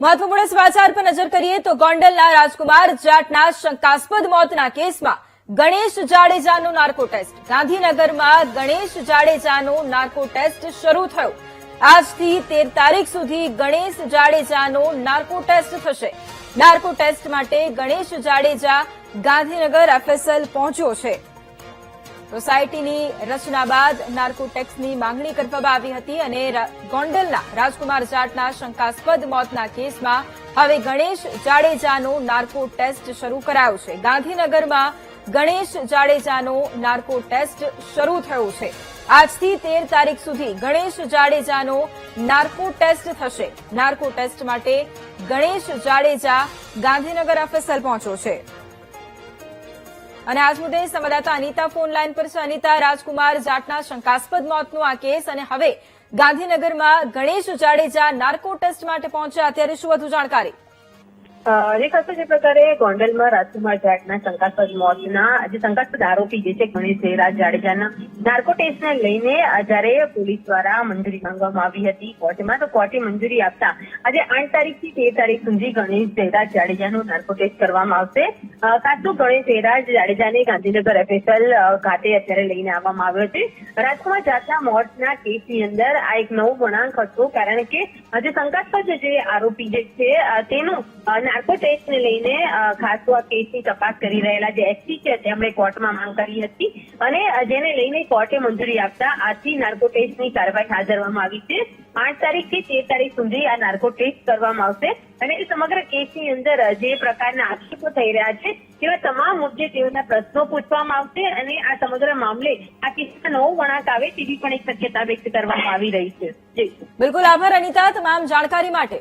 મહત્વપૂર્ણ સમાચાર પર નજર કરીએ તો ગોંડલના રાજકુમાર જાટના શંકાસ્પદ મોતના કેસમાં ગણેશ જાડેજાનો નાર્કો ટેસ્ટ. ગાંધીનગરમાં ગણેશ જાડેજાનો નાર્કો ટેસ્ટ શરૂ થયો. આજથી 13 તારીખ સુધી ગણેશ જાડેજાનો નાર્કો ટેસ્ટ થશે. નાર્કો ટેસ્ટ માટે ગણેશ જાડેજા ગાંધીનગર એફએસએલ પહોંચ્યો છે. સોસાયટીની રચના બાદ નાર્કો ટેસ્ટની માંગણી કરવામાં આવી હતી અને ગોંડલના રાજકુમાર જાટના શંકાસ્પદ મોતના કેસમાં હવે ગણેશ જાડેજાનો નાર્કો ટેસ્ટ શરૂ કરાયો છે. ગાંધીનગરમાં ગણેશ જાડેજાનો નાર્કો ટેસ્ટ શરૂ થયો છે. આજથી 13 તારીખ સુધી ગણેશ જાડેજાનો નાર્કો ટેસ્ટ થશે. નાર્કો ટેસ્ટ માટે ગણેશ જાડેજા ગાંધીનગર એફએસએલ પહોંચ્યો છે. અને આજ મુદ્દે સંવાદદાતા અનિતા ફોન લાઈન પર છે. અનિતા, રાજકુમાર જાટના શંકાસ્પદ મોતનો આ કેસ અને હવે ગાંધીનગરમાં ગણેશ જાડેજા નાર્કો ટેસ્ટ માટે પહોંચ્યા, અત્યારે શું વધુ જાણકારી? જે પ્રકારે ગોંડલમાં રાજકુમાર જાટના શંકાસ્પદ મોતના જે શંકાસ્પદ આરોપી જે છે ગણેશ જયરાજ જાડેજાના નાર્કો ટેસ્ટને લઈને જયારે પોલીસ દ્વારા મંજૂરી માંગવામાં આવી હતી કોર્ટમાં, તો કોર્ટે મંજૂરી આપતા આજે 8 તારીખથી 13 તારીખ સુધી ગણેશ જયરાજ જાડેજાનો નાર્કો ટેસ્ટ કરવામાં આવશે. ખાસ તો ગણેશ જયરાજ જાડેજાને ગાંધીનગર એફએસએલ ખાતે અત્યારે લઈને આવવામાં આવ્યો છે. રાજકુમાર જાટના મોતના કેસની અંદર આ એક નવો વળાંક હતો, કારણ કે જે શંકાસ્પદ જે આરોપી જે છે તેનું નાર્કો ટેસ્ટને લઈને ખાસ તો આ કેસની તપાસ કરી રહેલા જે એસપી છે તેમણે કોર્ટમાં માંગ કરી હતી અને જેને લઈને કોર્ટે મંજૂરી આપતા આજથી નાર્કો ટેસ્ટની કાર્યવાહી હાથ ધરવામાં આવી છે. 8 તારીખથી 13 તારીખ સુધી આ નાર્કો ટેસ્ટ કરવામાં આવશે અને સમગ્ર કેસની અંદર જે પ્રકારના આક્ષેપો થઈ રહ્યા છે તેવા તમામ મુદ્દે તેઓના પ્રશ્નો પૂછવામાં આવશે અને આ સમગ્ર મામલે આ કેસમાં નવો વળાંક આવે તેવી પણ એક શક્યતા વ્યક્ત કરવામાં આવી રહી છે. બિલકુલ, આભાર અનિતા તમામ જાણકારી માટે.